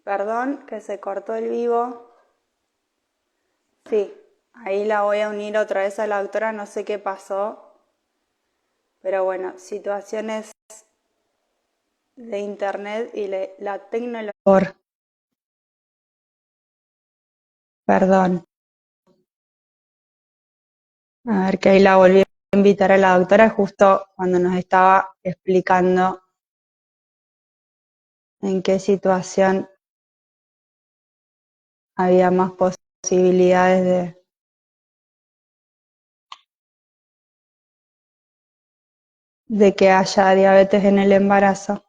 Perdón que se cortó el vivo. Sí, ahí la voy a unir otra vez a la doctora, no sé qué pasó. Pero bueno, situaciones de internet y la tecnología. Perdón. A ver, que ahí la volví a invitar a la doctora justo cuando nos estaba explicando en qué situación había más posibilidades de que haya diabetes en el embarazo.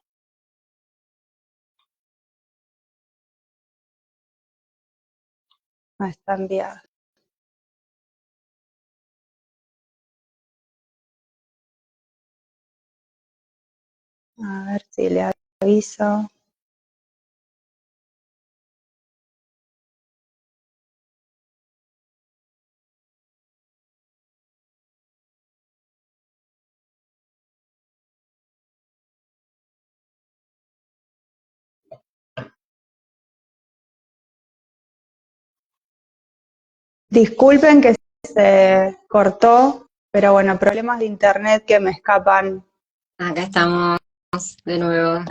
Ah, está enviada. A ver si le aviso. Disculpen que se cortó, pero bueno, problemas de internet que me escapan. Acá estamos de nuevo.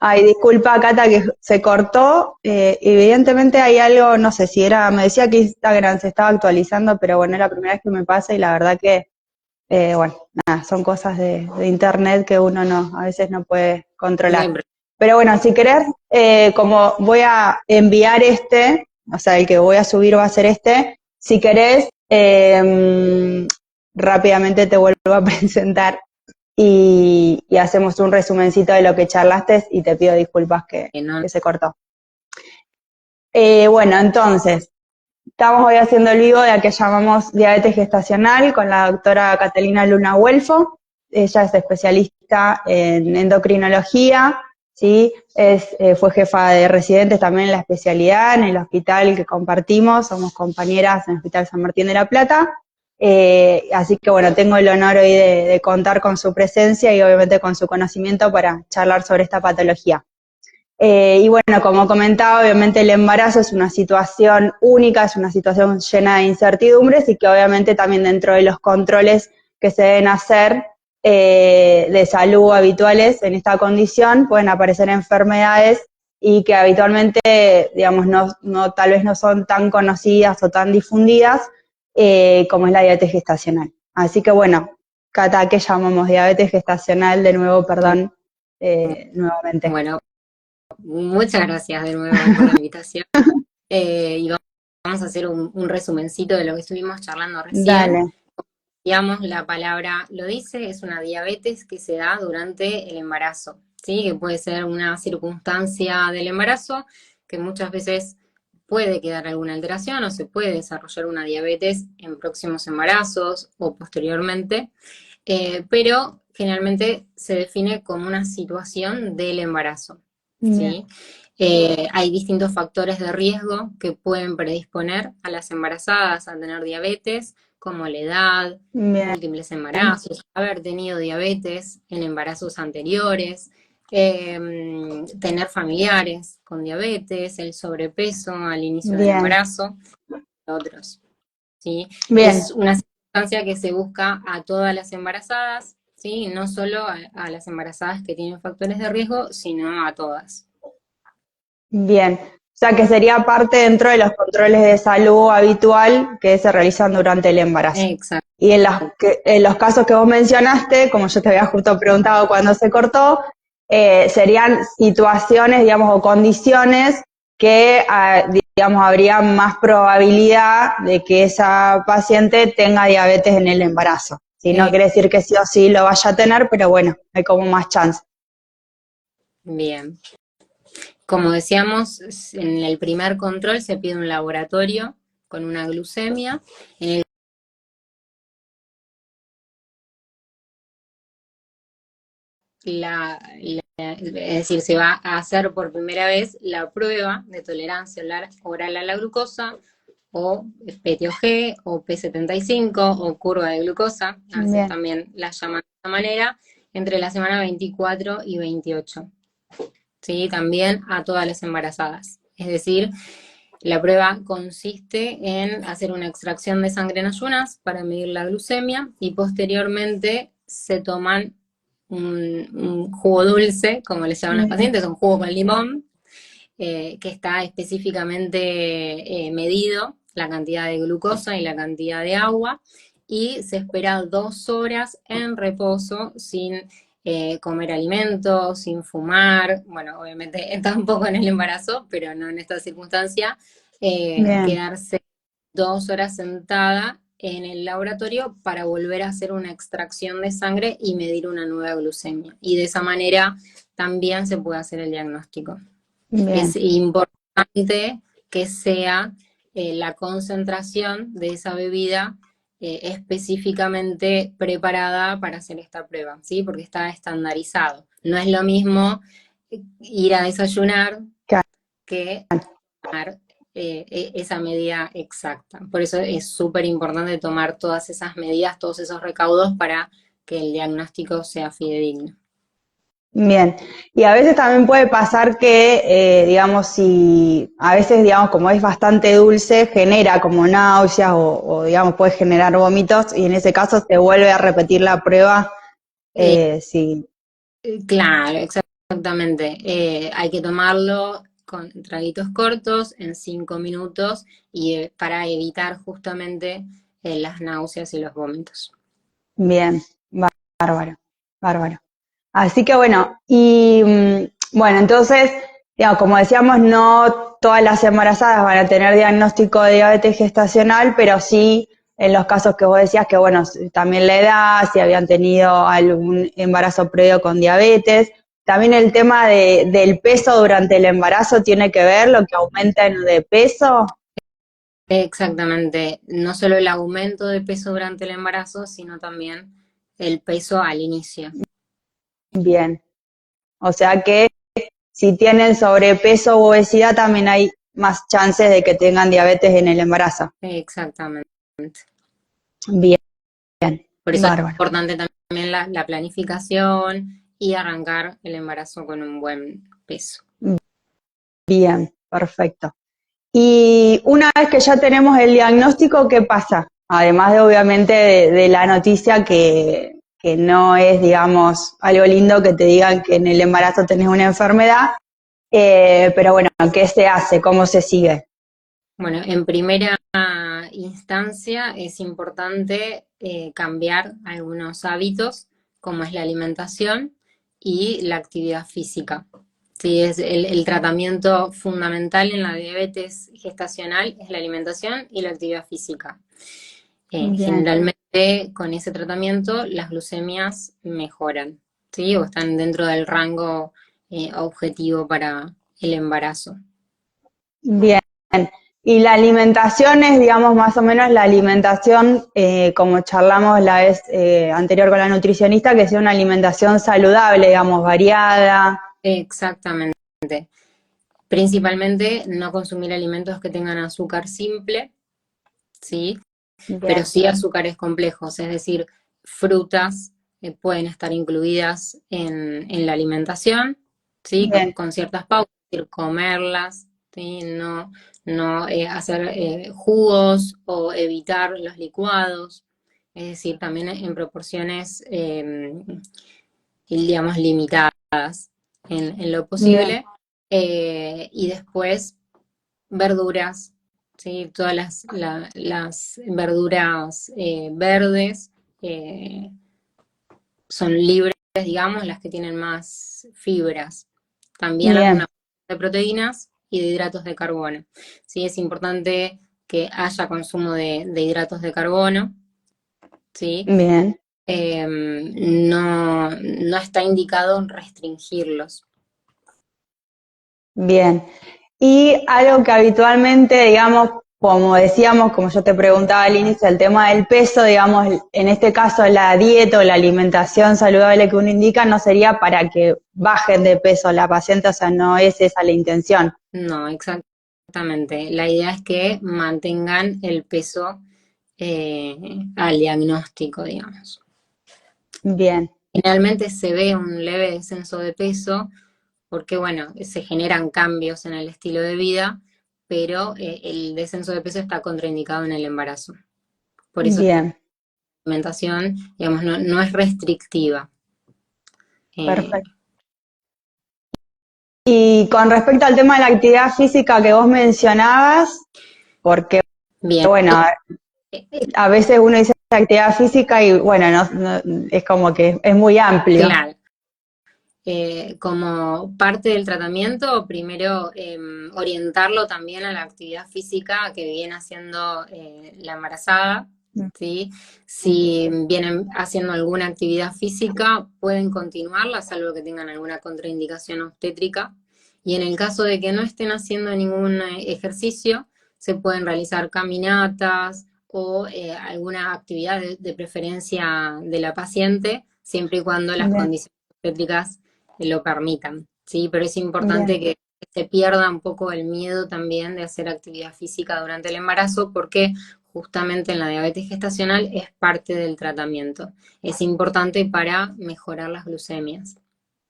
Ay, disculpa, Cata, que se cortó. Evidentemente hay algo, no sé si era, me decía que Instagram se estaba actualizando, pero bueno, es la primera vez que me pasa y la verdad que, bueno, nada, son cosas de internet que uno no, a veces no puede No hay controlar. problema. Pero bueno, si querés, como voy a enviar o sea, el que voy a subir va a ser este, si querés, rápidamente te vuelvo a presentar y hacemos un resumencito de lo que charlaste y te pido disculpas No, que se cortó. Bueno, entonces, estamos hoy haciendo el vivo de la que llamamos diabetes gestacional con la doctora Catalina Luna Huelfo. Ella es especialista en endocrinología, ¿sí? Fue jefa de residentes también en la especialidad, en el hospital que compartimos, somos compañeras en el Hospital San Martín de la Plata. Así que bueno, tengo el honor hoy de contar con su presencia y obviamente con su conocimiento para charlar sobre esta patología. Y bueno, como comentaba, obviamente el embarazo es una situación única, es una situación llena de incertidumbres y que obviamente también dentro de los controles que se deben hacer de salud habituales en esta condición pueden aparecer enfermedades y que habitualmente, digamos, tal vez no son tan conocidas o tan difundidas como es la diabetes gestacional. Así que bueno, Cata, ¿qué llamamos diabetes gestacional? De nuevo, perdón, nuevamente. bueno, muchas gracias de nuevo por la invitación. Y vamos a hacer un resumencito de lo que estuvimos charlando Dale. recién. Digamos, la palabra lo dice, es una diabetes que se da durante el embarazo, ¿sí? Que puede ser una circunstancia del embarazo que muchas veces puede quedar alguna alteración o se puede desarrollar una diabetes en próximos embarazos o posteriormente, pero generalmente se define como una situación del embarazo, Bien, ¿sí? Hay distintos factores de riesgo que pueden predisponer a las embarazadas a tener diabetes, como la edad, bien, múltiples embarazos, haber tenido diabetes en embarazos anteriores, tener familiares con diabetes, el sobrepeso al inicio del bien, embarazo, otros. ¿Sí? bien, Es una circunstancia que se busca a todas las embarazadas, ¿sí? No solo a las embarazadas que tienen factores de riesgo, sino a todas. bien. O sea que sería parte dentro de los controles de salud habitual que se realizan durante el embarazo. Exacto. Y en los casos que vos mencionaste, como yo te había justo preguntado cuándo se cortó, serían situaciones, digamos, o condiciones que, digamos, habría más probabilidad de que esa paciente tenga diabetes en el embarazo. Si no quiere decir que sí o sí lo vaya a tener, pero bueno, hay como más chance. Bien. Como decíamos, en el primer control se pide un laboratorio con una glucemia. En el es decir, se va a hacer por primera vez la prueba de tolerancia oral a la glucosa, o PTOG, o P75, o curva de glucosa, a veces Bien, también la llaman de esta manera, entre la semana 24 y 28. ¿sí? También a todas las embarazadas. Es decir, la prueba consiste en hacer una extracción de sangre en ayunas para medir la glucemia y posteriormente se toman un jugo dulce, como le llaman los Bien, pacientes, un jugo con limón, que está específicamente medido, la cantidad de glucosa y la cantidad de agua, y se espera 2 horas en reposo sin comer alimentos, sin fumar, bueno, obviamente tampoco en el embarazo, pero no en esta circunstancia, bien, quedarse 2 horas sentada en el laboratorio para volver a hacer una extracción de sangre y medir una nueva glucemia. Y de esa manera también se puede hacer el diagnóstico. Es bien, importante que sea la concentración de esa bebida específicamente preparada para hacer esta prueba, ¿sí? Porque está estandarizado. No es lo mismo ir a desayunar claro, que tomar esa medida exacta. Por eso es súper importante tomar todas esas medidas, todos esos recaudos para que el diagnóstico sea fidedigno. bien. Y a veces también puede pasar que, digamos, si a veces, digamos, como es bastante dulce, genera como náuseas digamos, puede generar vómitos y en ese caso se vuelve a repetir la prueba, Eh, sí. Claro, exactamente. Hay que tomarlo con traguitos cortos en 5 minutos y para evitar justamente las náuseas y los vómitos. Bien, bárbaro, bárbaro. Así que bueno, y bueno, entonces, digamos, como decíamos, no todas las embarazadas van a tener diagnóstico de diabetes gestacional, pero sí en los casos que vos decías que, bueno, también la edad, si habían tenido algún embarazo previo con diabetes. También el tema del peso durante el embarazo tiene que ver lo que aumenta de peso. Exactamente. No solo el aumento de peso durante el embarazo, sino también el peso al inicio. Bien, o sea que si tienen sobrepeso u obesidad, también hay más chances de que tengan diabetes en el embarazo. Exactamente. Bien, Por eso es bárbaro. importante también la planificación y arrancar el embarazo con un buen peso. Bien, perfecto. Y una vez que ya tenemos el diagnóstico, ¿qué pasa? Además de obviamente de la noticia que no es, digamos, algo lindo que te digan que en el embarazo tenés una enfermedad, pero bueno, ¿qué se hace? ¿Cómo se sigue? Bueno, en primera instancia es importante cambiar algunos hábitos, como es la alimentación y la actividad física. Sí, es el tratamiento fundamental en la diabetes gestacional es la alimentación y la actividad física. Bien, Generalmente con ese tratamiento las glucemias mejoran, ¿sí? O están dentro del rango objetivo para el embarazo. bien. Y la alimentación es, digamos, más o menos la alimentación, como charlamos la vez anterior con la nutricionista, que sea una alimentación saludable, digamos, variada. Exactamente. Principalmente no consumir alimentos que tengan azúcar simple, ¿sí? Pero Bien, sí azúcares complejos, es decir, frutas pueden estar incluidas en la alimentación, ¿sí? bien, Con ciertas pautas, es decir, comerlas, ¿sí? No hacer jugos o evitar los licuados, es decir, también en proporciones, digamos, limitadas en lo bien, posible. Y después verduras, ¿sí? Todas las verduras verdes eh, son libres, digamos, las que tienen más fibras. También bien, alguna de proteínas y de hidratos de carbono. Sí, es importante que haya consumo de hidratos de carbono, ¿sí? bien, No está indicado restringirlos. bien. Y algo que habitualmente, digamos, como decíamos, como yo te preguntaba al inicio, el tema del peso, digamos, en este caso la dieta o la alimentación saludable que uno indica no sería para que bajen de peso la paciente, o sea, no es esa la intención. No, exactamente. La idea es que mantengan el peso al diagnóstico, digamos. Bien, Generalmente se ve un leve descenso de peso porque bueno, se generan cambios en el estilo de vida, pero el descenso de peso está contraindicado en el embarazo. Por eso Bien, la alimentación, digamos, no es restrictiva. Eh, perfecto. Y con respecto al tema de la actividad física que vos mencionabas, porque bien, bueno, eh, a veces uno dice actividad física y bueno, es como que es muy amplio. claro. Como parte del tratamiento, primero orientarlo también a la actividad física que viene haciendo la embarazada, ¿sí? Si vienen haciendo alguna actividad física, pueden continuarla, salvo que tengan alguna contraindicación obstétrica. Y en el caso de que no estén haciendo ningún ejercicio, se pueden realizar caminatas o alguna actividad de preferencia de la paciente, siempre y cuando las Bien, condiciones obstétricas lo permitan, ¿sí? Pero es bien, importante que se pierda un poco el miedo también de hacer actividad física durante el embarazo, porque justamente en la diabetes gestacional es parte del tratamiento. Es importante para mejorar las glucemias.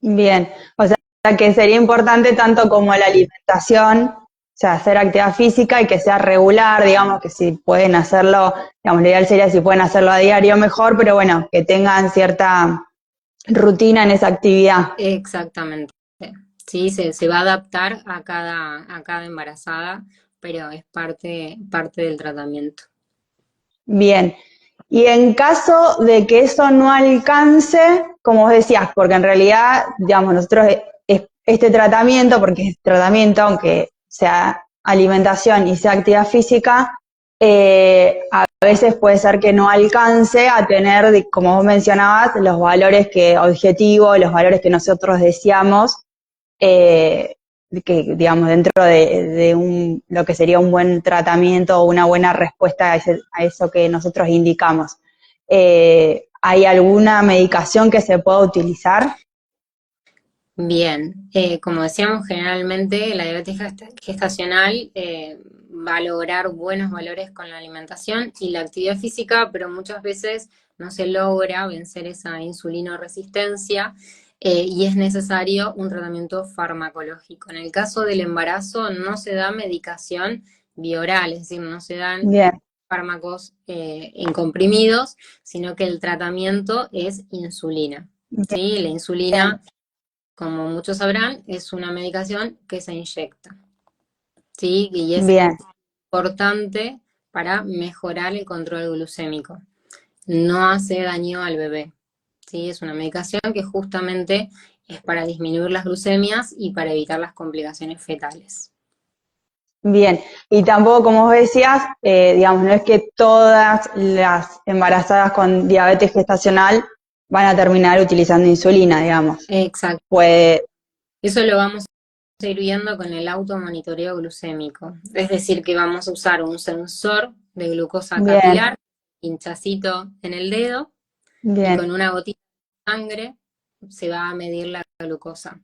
bien. O sea que sería importante tanto como la alimentación, o sea, hacer actividad física y que sea regular, digamos que si pueden hacerlo, digamos, lo ideal sería si pueden hacerlo a diario mejor, pero bueno, que tengan cierta rutina en esa actividad. Exactamente. Sí, se va a adaptar a cada embarazada, pero es parte del tratamiento. Bien. Y en caso de que eso no alcance, como vos decías, porque en realidad, digamos, nosotros este tratamiento, porque es tratamiento, aunque sea alimentación y sea actividad física, a veces puede ser que no alcance a tener, como vos mencionabas, los valores objetivos, los valores que nosotros deseamos, eh, que digamos dentro de lo que sería un buen tratamiento o una buena respuesta a eso que nosotros indicamos. ¿Hay alguna medicación que se pueda utilizar? Bien, como decíamos, generalmente la diabetes gestacional va a lograr buenos valores con la alimentación y la actividad física, pero muchas veces no se logra vencer esa insulinoresistencia y es necesario un tratamiento farmacológico. En el caso del embarazo no se da medicación bioral, es decir, no se dan Bien, fármacos en comprimidos, sino que el tratamiento es insulina. ¿Sí? La bien, insulina, como muchos sabrán, es una medicación que se inyecta, ¿sí? Y es bien, importante para mejorar el control glucémico. No hace daño al bebé, ¿sí? Es una medicación que justamente es para disminuir las glucemias y para evitar las complicaciones fetales. bien. Y tampoco, como vos decías, digamos, no es que todas las embarazadas con diabetes gestacional van a terminar utilizando insulina, digamos. Exacto. Puede, Eso lo vamos a ir viendo con el automonitoreo glucémico. Es decir, que vamos a usar un sensor de glucosa bien, capilar, hinchacito en el dedo, y con bien. una gotita de sangre se va a medir la glucosa.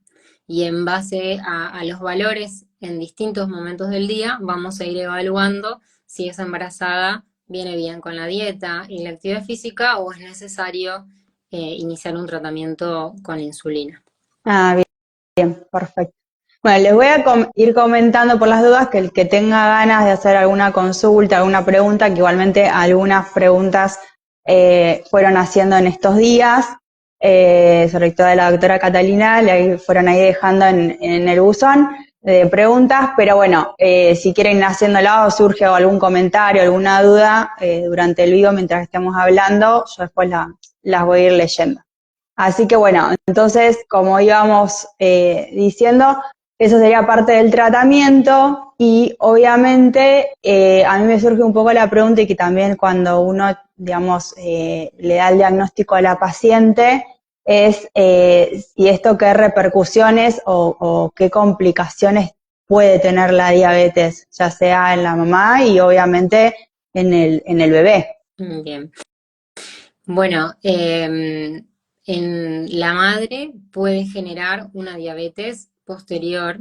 Y en base a los valores en distintos momentos del día, vamos a ir evaluando si esa embarazada viene bien con la dieta y la actividad física o es necesario iniciar un tratamiento con insulina. Ah, bien, bien, perfecto. Bueno, les voy a ir comentando por las dudas que el que tenga ganas de hacer alguna consulta, alguna pregunta, que igualmente algunas preguntas fueron haciendo en estos días, sobre todo de la doctora Catalina, fueron ahí dejando en el buzón de preguntas, pero bueno, si quieren ir haciéndolo o surge algún comentario, alguna duda durante el video mientras estemos hablando, yo después las voy a ir leyendo. Así que bueno, entonces, como íbamos diciendo, eso sería parte del tratamiento y obviamente a mí me surge un poco la pregunta y que también cuando uno, digamos, le da el diagnóstico a la paciente es si esto qué repercusiones o qué complicaciones puede tener la diabetes, ya sea en la mamá y obviamente en el bebé. Bien. Bueno, en la madre puede generar una diabetes posterior,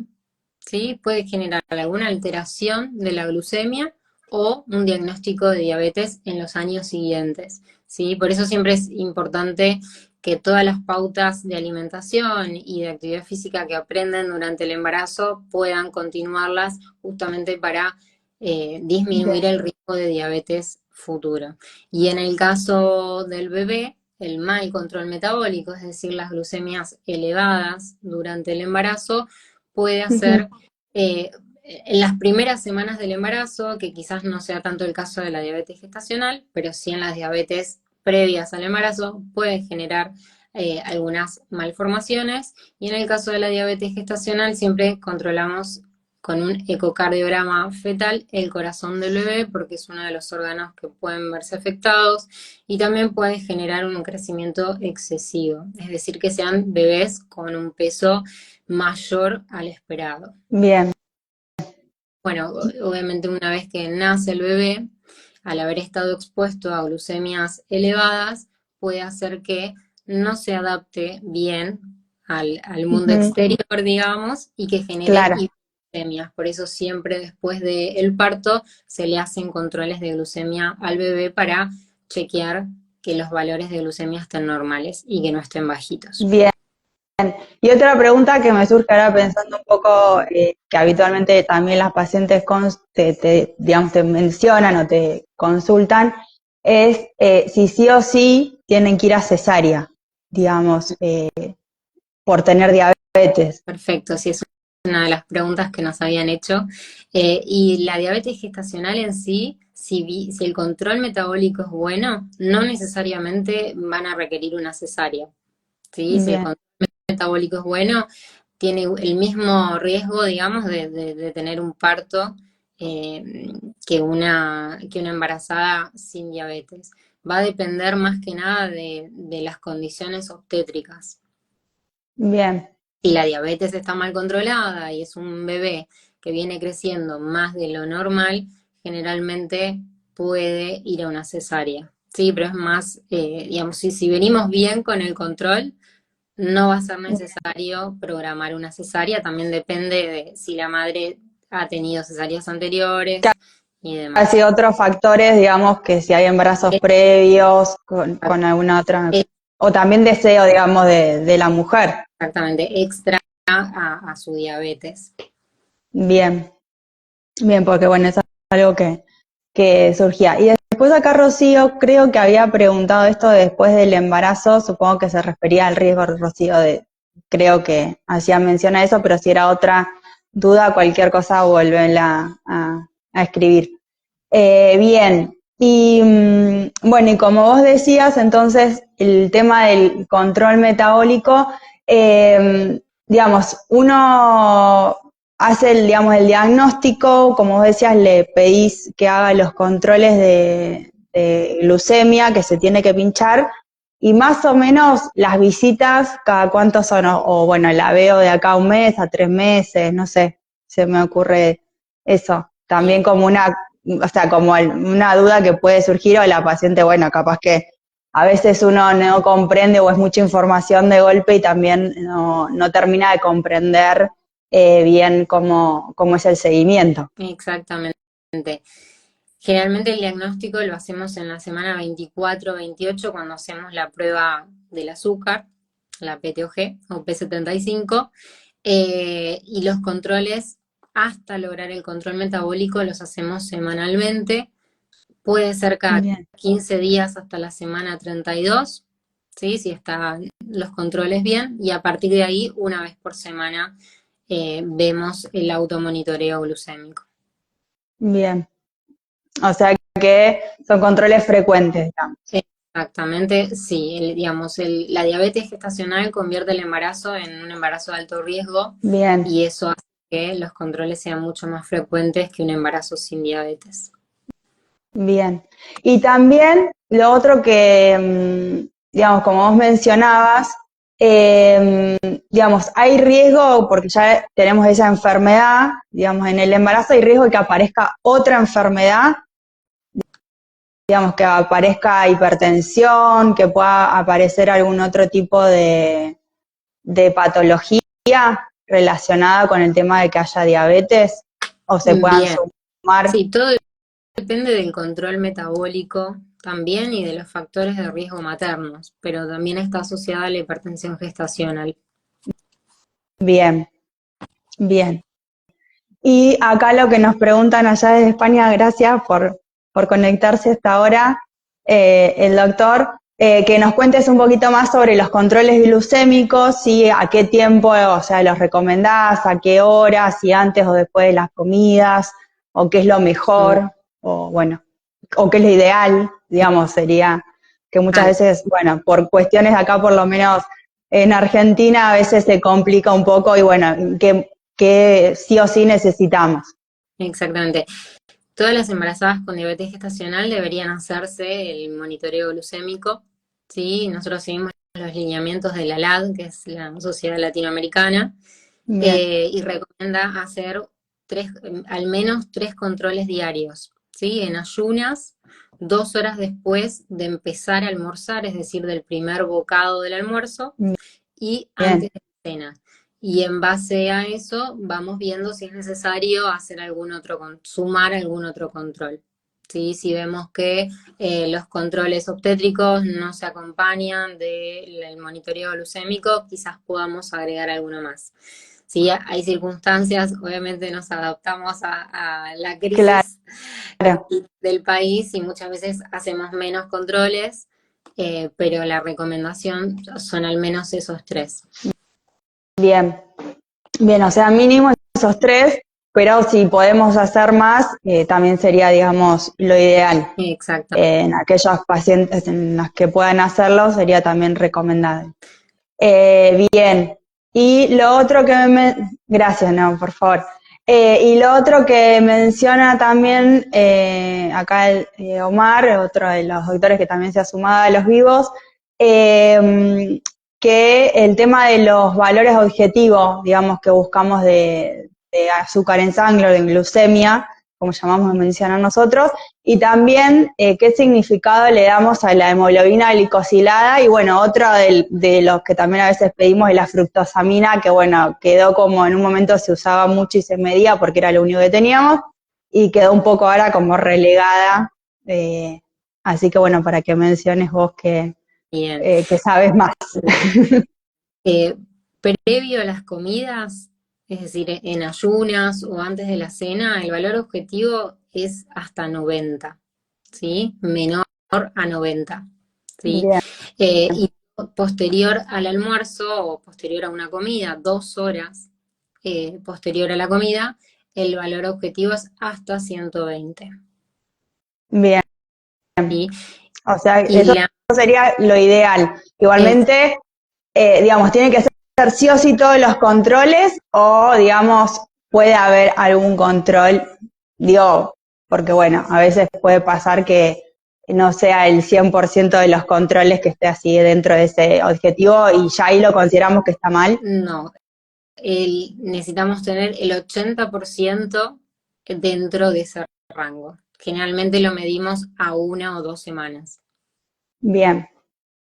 ¿sí? Puede generar alguna alteración de la glucemia o un diagnóstico de diabetes en los años siguientes, ¿sí? Por eso siempre es importante que todas las pautas de alimentación y de actividad física que aprenden durante el embarazo puedan continuarlas justamente para disminuir el riesgo de diabetes futuro. Y en el caso del bebé, el mal control metabólico, es decir, las glucemias elevadas durante el embarazo, puede hacer en las primeras semanas del embarazo, que quizás no sea tanto el caso de la diabetes gestacional, pero sí en las diabetes previas al embarazo, puede generar algunas malformaciones. Y en el caso de la diabetes gestacional, siempre controlamos con un ecocardiograma fetal el corazón del bebé, porque es uno de los órganos que pueden verse afectados, y también puede generar un crecimiento excesivo, es decir, que sean bebés con un peso mayor al esperado. Bien. Bueno, obviamente una vez que nace el bebé, al haber estado expuesto a glucemias elevadas, puede hacer que no se adapte bien al mundo exterior, digamos, y que genere hipoglucemias. Por eso siempre después del parto se le hacen controles de glucemia al bebé para chequear que los valores de glucemia estén normales y que no estén bajitos. Bien. Y otra pregunta que me surge ahora pensando un poco, que habitualmente también las pacientes digamos, te mencionan o te consultan, es si sí o sí tienen que ir a cesárea, digamos, por tener diabetes. Perfecto, sí, es una de las preguntas que nos habían hecho. Y la diabetes gestacional en sí, si el control metabólico es bueno, no necesariamente van a requerir una cesárea. ¿Sí? Si el control metabólico es bueno, tiene el mismo riesgo, digamos, de tener un parto que una embarazada sin diabetes. Va a depender más que nada de las condiciones obstétricas. Bien. Si la diabetes está mal controlada y es un bebé que viene creciendo más de lo normal, generalmente puede ir a una cesárea. Sí, pero es más, digamos, si venimos bien con el control, no va a ser necesario programar una cesárea. También depende de si la madre ha tenido cesáreas anteriores y demás. Casi otros factores, digamos, que si hay embarazos previos con alguna otra, o también deseo, digamos, de la mujer. Exactamente, extra a su diabetes. Bien, bien, porque bueno, eso es algo que surgía. Y después acá Rocío creo que había preguntado esto de después del embarazo, supongo que se refería al riesgo, Rocío, creo que hacía mención a eso, pero si era otra duda, cualquier cosa, vuélvela a escribir. Bien, y bueno, y como vos decías, entonces el tema del control metabólico, digamos, uno hace digamos, el diagnóstico, como vos decías, le pedís que haga los controles de glucemia que se tiene que pinchar, y más o menos las visitas, cada cuánto son, o bueno, la veo de acá a 1 mes, a 3 meses, no sé, se me ocurre eso. También como como una duda que puede surgir, o la paciente, bueno, capaz que a veces uno no comprende o es mucha información de golpe y también no termina de comprender bien cómo es el seguimiento. Exactamente. Generalmente el diagnóstico lo hacemos en la semana 24-28 cuando hacemos la prueba del azúcar, la PTOG o P75, y los controles hasta lograr el control metabólico los hacemos semanalmente. Puede ser cada 15 días hasta la semana 32, ¿sí? Si están los controles bien, y a partir de ahí, una vez por semana, vemos el automonitoreo glucémico. Bien. O sea que son controles frecuentes, digamos. Exactamente, sí. La diabetes gestacional convierte el embarazo en un embarazo de alto riesgo. Bien. Y eso hace que los controles sean mucho más frecuentes que un embarazo sin diabetes. Bien. Y también lo otro que, digamos, como vos mencionabas, digamos, hay riesgo, porque ya tenemos esa enfermedad, digamos, en el embarazo hay riesgo de que aparezca otra enfermedad, digamos, que aparezca hipertensión, que pueda aparecer algún otro tipo de patología relacionada con el tema de que haya diabetes, o se puedan sumar. Sí, todo depende del control metabólico, también y de los factores de riesgo maternos, pero también está asociada a la hipertensión gestacional. Bien, bien. Y acá lo que nos preguntan allá desde España, gracias por conectarse a esta hora, el doctor, que nos cuentes un poquito más sobre los controles glucémicos, y a qué tiempo, o sea, los recomendás, a qué horas, si antes o después de las comidas, o qué es lo mejor, o bueno, o qué es lo ideal, digamos, sería que muchas veces, bueno, por cuestiones acá por lo menos en Argentina a veces se complica un poco y bueno, que sí o sí necesitamos. Exactamente. Todas las embarazadas con diabetes gestacional deberían hacerse el monitoreo glucémico, ¿sí? Nosotros seguimos los lineamientos de la LAD, que es la Sociedad Latinoamericana, y recomienda hacer al menos 3 controles diarios, ¿sí? En ayunas, 2 horas después de empezar a almorzar, es decir, del primer bocado del almuerzo, y antes de la cena. Y en base a eso vamos viendo si es necesario hacer sumar algún otro control. ¿Sí? Si vemos que los controles obstétricos no se acompañan del monitoreo glucémico, quizás podamos agregar alguno más. Sí, hay circunstancias, obviamente nos adaptamos a la crisis del país y muchas veces hacemos menos controles, pero la recomendación son al menos esos 3. Bien, bien, o sea, mínimo esos 3, pero si podemos hacer más, también sería, digamos, lo ideal. Exacto. En aquellos pacientes en los que puedan hacerlo, sería también recomendable. Bien, y lo otro que gracias, no, por favor. Y lo otro que menciona también acá Omar, otro de los doctores que también se ha sumado a los vivos, que el tema de los valores objetivos, digamos, que buscamos de azúcar en sangre o de glucemia, como llamamos de mencionar nosotros, y también qué significado le damos a la hemoglobina glicosilada, y bueno, otro de los que también a veces pedimos es la fructosamina, que bueno, quedó como en un momento se usaba mucho y se medía porque era lo único que teníamos, y quedó un poco ahora como relegada, así que bueno, para que menciones vos que sabes más. Previo a las comidas, es decir, en ayunas o antes de la cena, el valor objetivo es hasta 90, ¿sí? Menor a 90, ¿sí? Y posterior al almuerzo o posterior a una comida, 2 horas posterior a la comida, el valor objetivo es hasta 120. Bien. ¿Sí? O sea, eso sería lo ideal. Igualmente, digamos, tiene que ser sí o sí todos los controles, o digamos, puede haber algún control, digo, porque bueno, a veces puede pasar que no sea el 100% de los controles que esté así dentro de ese objetivo y ya ahí lo consideramos que está mal. No, necesitamos tener el 80% dentro de ese rango. Generalmente lo medimos a 1 o 2 semanas. Bien.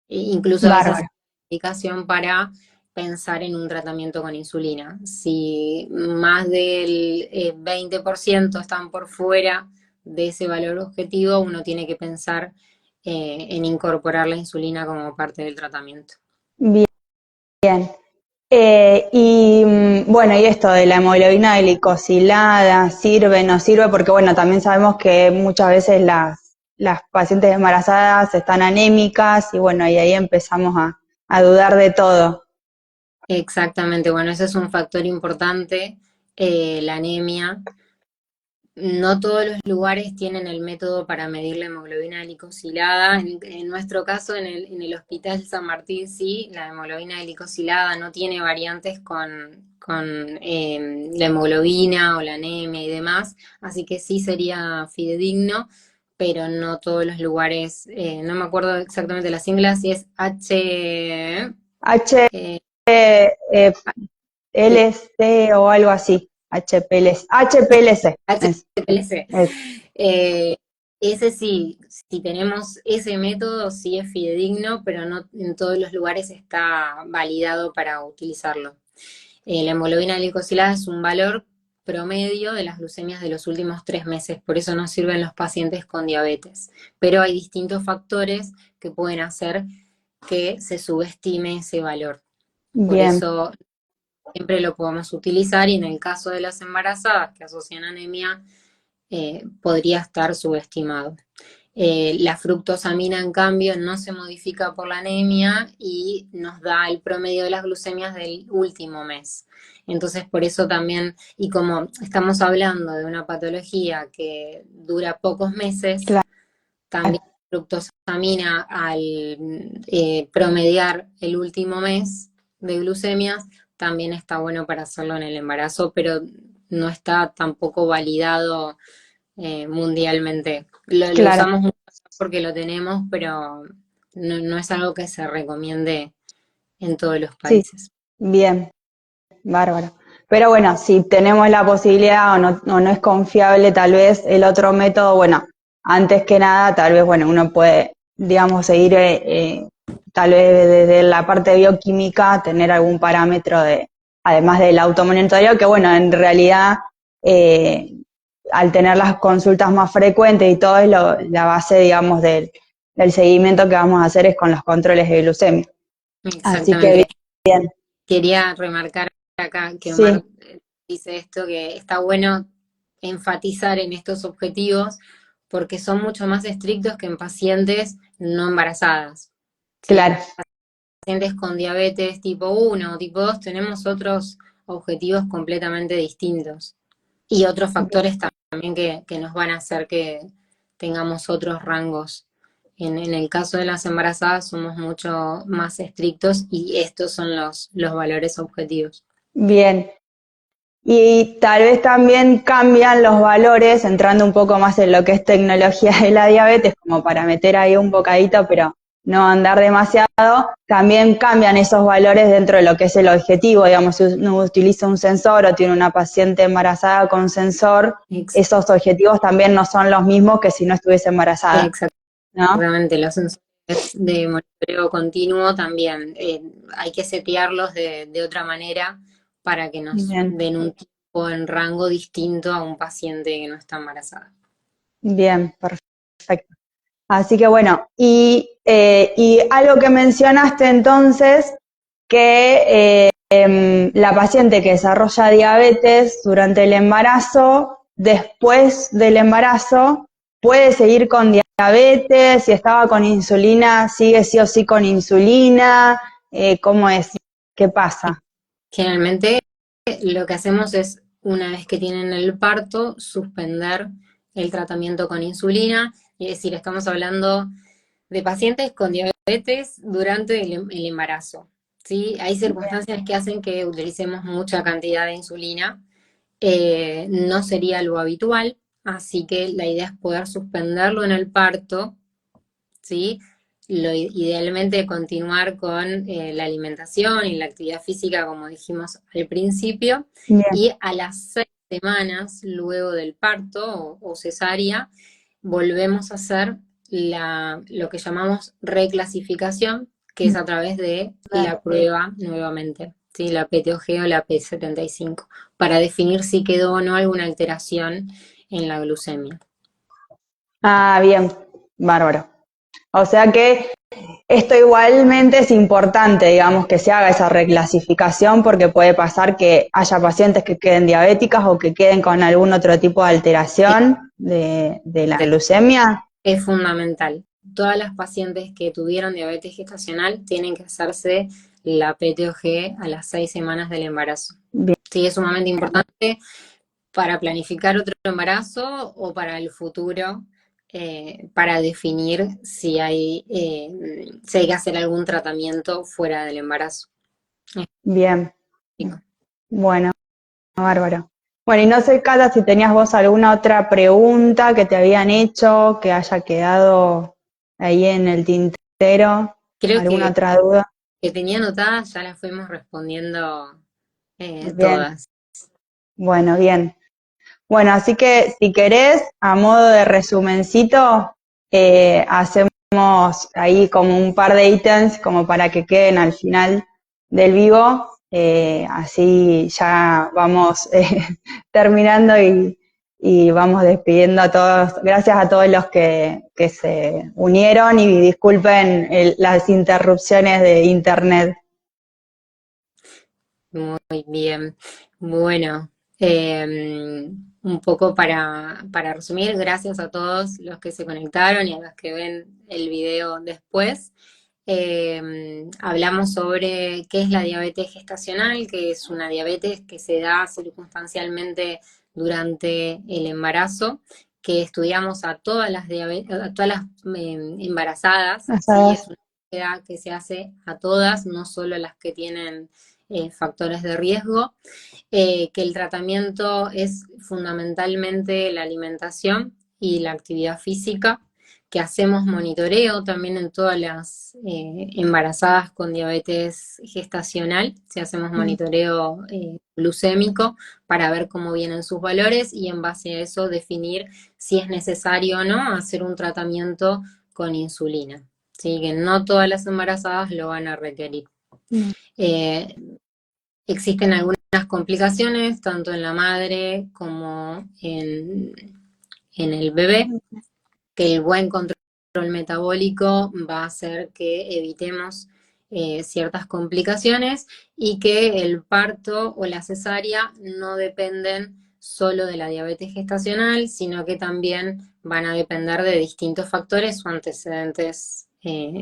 Incluso esa es la indicación para pensar en un tratamiento con insulina. Si más del 20% están por fuera de ese valor objetivo, uno tiene que pensar en incorporar la insulina como parte del tratamiento. Bien. Bien. Y bueno, y esto de la hemoglobina glicosilada, ¿sirve, no sirve? Porque bueno, también sabemos que muchas veces las pacientes embarazadas están anémicas y bueno, y ahí empezamos a dudar de todo. Exactamente, bueno, ese es un factor importante, la anemia. No todos los lugares tienen el método para medir la hemoglobina glicosilada. En nuestro caso, en el Hospital San Martín, sí, la hemoglobina glicosilada no tiene variantes con la hemoglobina o la anemia y demás, así que sí sería fidedigno, pero no todos los lugares, no me acuerdo exactamente las siglas, si es HLC o algo así. HPLC. HPLC. Ese sí, si tenemos ese método, sí es fidedigno, pero no en todos los lugares está validado para utilizarlo. La hemoglobina glicosilada es un valor promedio de las glucemias de los últimos 3 meses, por eso nos sirven los pacientes con diabetes. Pero hay distintos factores que pueden hacer que se subestime ese valor. Por Bien, eso siempre lo podemos utilizar y en el caso de las embarazadas que asocian anemia, podría estar subestimado. La fructosamina, en cambio, no se modifica por la anemia y nos da el promedio de las glucemias del último mes. Entonces, por eso también, y como estamos hablando de una patología que dura pocos meses, claro, también la fructosamina al promediar el último mes de glucemias, también está bueno para hacerlo en el embarazo, pero no está tampoco validado mundialmente. Lo claro, usamos mucho porque lo tenemos, pero no es algo que se recomiende en todos los sí, países. bien, bárbaro. Pero bueno, si tenemos la posibilidad o no es confiable tal vez el otro método, bueno, antes que nada, tal vez, bueno, uno puede, digamos, seguir tal vez desde la parte bioquímica, tener algún parámetro además del automonitoreo, que bueno, en realidad, eh, al tener las consultas más frecuentes y todo, es la base, digamos, del seguimiento que vamos a hacer es con los controles de glucemia. Así que Exactamente. bien, Quería remarcar acá que sí, Omar dice esto, que está bueno enfatizar en estos objetivos porque son mucho más estrictos que en pacientes no embarazadas. ¿Sí? claro, Pacientes con diabetes tipo 1 o tipo 2 tenemos otros objetivos completamente distintos y otros factores también que nos van a hacer que tengamos otros rangos. En el caso de las embarazadas somos mucho más estrictos y estos son los valores objetivos. bien. Y tal vez también cambian los valores, entrando un poco más en lo que es tecnología de la diabetes, como para meter ahí un bocadito, pero no andar demasiado. También cambian esos valores dentro de lo que es el objetivo. Digamos, si uno utiliza un sensor o tiene una paciente embarazada con sensor, esos objetivos también no son los mismos que si no estuviese embarazada, ¿no? Exactamente, los sensores de monitoreo continuo también hay que setearlos de otra manera para que nos Bien, den un tipo en rango distinto a un paciente que no está embarazada. bien, perfecto. Así que bueno, y algo que mencionaste entonces, que la paciente que desarrolla diabetes durante el embarazo, después del embarazo, puede seguir con diabetes, si estaba con insulina, sigue sí o sí con insulina, ¿cómo es? ¿Qué pasa? Generalmente lo que hacemos es, una vez que tienen el parto, suspender el tratamiento con insulina, es decir, estamos hablando de pacientes con diabetes durante el embarazo. ¿Sí? Hay circunstancias que hacen que utilicemos mucha cantidad de insulina, no sería lo habitual, así que la idea es poder suspenderlo en el parto, ¿sí? Idealmente continuar con la alimentación y la actividad física, como dijimos al principio, Bien, y a las 6 semanas luego del parto o cesárea, volvemos a hacer lo que llamamos reclasificación, que es a través de la prueba nuevamente, ¿sí? La PTOG o la P75, para definir si quedó o no alguna alteración en la glucemia. ah, bien, bárbaro. O sea que esto igualmente es importante, digamos, que se haga esa reclasificación porque puede pasar que haya pacientes que queden diabéticas o que queden con algún otro tipo de alteración de la glucemia. Es fundamental. Todas las pacientes que tuvieron diabetes gestacional tienen que hacerse la PTOG a las 6 semanas del embarazo. Bien, Sí, es sumamente importante para planificar otro embarazo o para el futuro, para definir si hay que hacer algún tratamiento fuera del embarazo. bien, bueno, bárbaro. Bueno, y no sé, Cata, si tenías vos alguna otra pregunta que te habían hecho, que haya quedado ahí en el tintero, Creo alguna otra duda. que tenía anotadas, ya las fuimos respondiendo Bien, todas. bueno, bien. Bueno, así que si querés, a modo de resumencito, hacemos ahí como un par de ítems como para que queden al final del vivo. así ya vamos terminando y vamos despidiendo a todos. Gracias a todos los que se unieron y disculpen las interrupciones de internet. Muy bien. Bueno, un poco para resumir, gracias a todos los que se conectaron y a los que ven el video después. Hablamos sobre qué es la diabetes gestacional, que es una diabetes que se da circunstancialmente durante el embarazo, que estudiamos a todas las embarazadas, ¿sí? Es una búsqueda que se hace a todas, no solo a las que tienen factores de riesgo, que el tratamiento es fundamentalmente la alimentación y la actividad física, que hacemos monitoreo también en todas las embarazadas con diabetes gestacional, si hacemos monitoreo glucémico para ver cómo vienen sus valores y en base a eso definir si es necesario o no hacer un tratamiento con insulina, ¿sí? Que no todas las embarazadas lo van a requerir. Existen algunas complicaciones, tanto en la madre como en el bebé, que el buen control metabólico va a hacer que evitemos ciertas complicaciones y que el parto o la cesárea no dependen solo de la diabetes gestacional, sino que también van a depender de distintos factores o antecedentes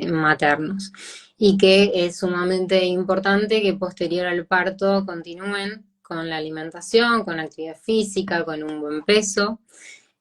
maternos. Y que es sumamente importante que posterior al parto continúen con la alimentación, con actividad física, con un buen peso,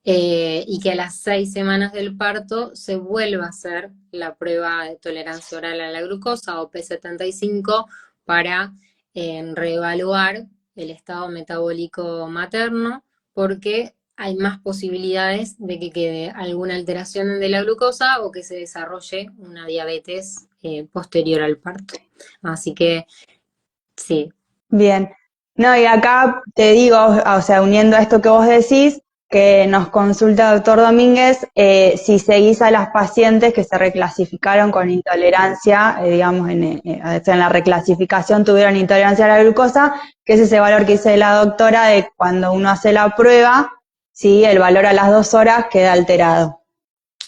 y que a las 6 semanas del parto se vuelva a hacer la prueba de tolerancia oral a la glucosa o P75 para reevaluar el estado metabólico materno, porque hay más posibilidades de que quede alguna alteración de la glucosa o que se desarrolle una diabetes posterior al parto. Así que, sí. Bien. No, y acá te digo, o sea, uniendo a esto que vos decís, que nos consulta el doctor Domínguez, si seguís a las pacientes que se reclasificaron con intolerancia, digamos, en la reclasificación tuvieron intolerancia a la glucosa, que es ese valor que dice la doctora de cuando uno hace la prueba, sí, el valor a las 2 horas queda alterado.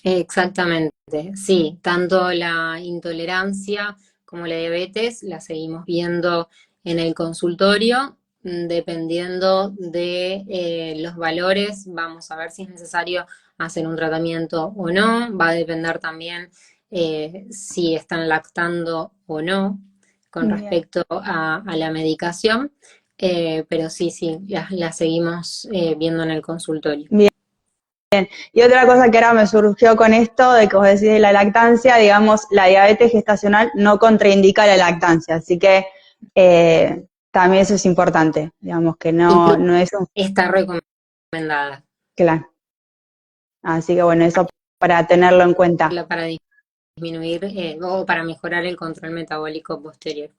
Exactamente, sí, tanto la intolerancia como la diabetes la seguimos viendo en el consultorio, dependiendo de los valores, vamos a ver si es necesario hacer un tratamiento o no, va a depender también si están lactando o no con respecto a la medicación, pero sí, la seguimos viendo en el consultorio. Bien. Y otra cosa que ahora me surgió con esto de que vos decís de la lactancia, digamos, la diabetes gestacional no contraindica la lactancia, así que también eso es importante, digamos, que no es un... Está recomendada. Claro. Así que bueno, eso para tenerlo en cuenta. Para disminuir o para mejorar el control metabólico posterior.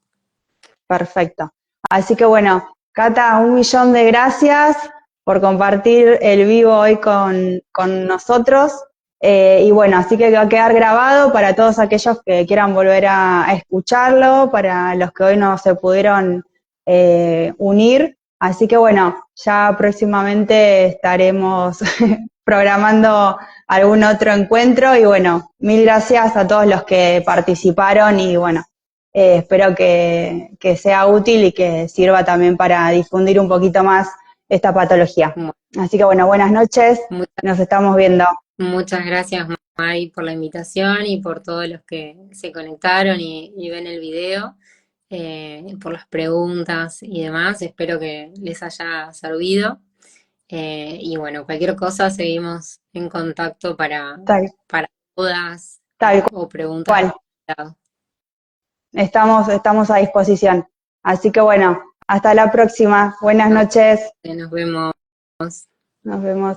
Perfecto. Así que bueno, Cata, 1.000.000 de gracias por compartir el vivo hoy con nosotros. Y bueno, así que va a quedar grabado para todos aquellos que quieran volver a escucharlo, para los que hoy no se pudieron unir. Así que bueno, ya próximamente estaremos programando algún otro encuentro y bueno, 1.000 gracias a todos los que participaron y bueno, espero que sea útil y que sirva también para difundir un poquito más esta patología. Así que bueno, buenas noches, nos estamos viendo. Muchas gracias, May, por la invitación y por todos los que se conectaron y ven el video, por las preguntas y demás. Espero que les haya servido. Y bueno, cualquier cosa seguimos en contacto para dudas o preguntas. Estamos a disposición. Así que bueno, hasta la próxima. Buenas noches. Nos vemos. Nos vemos.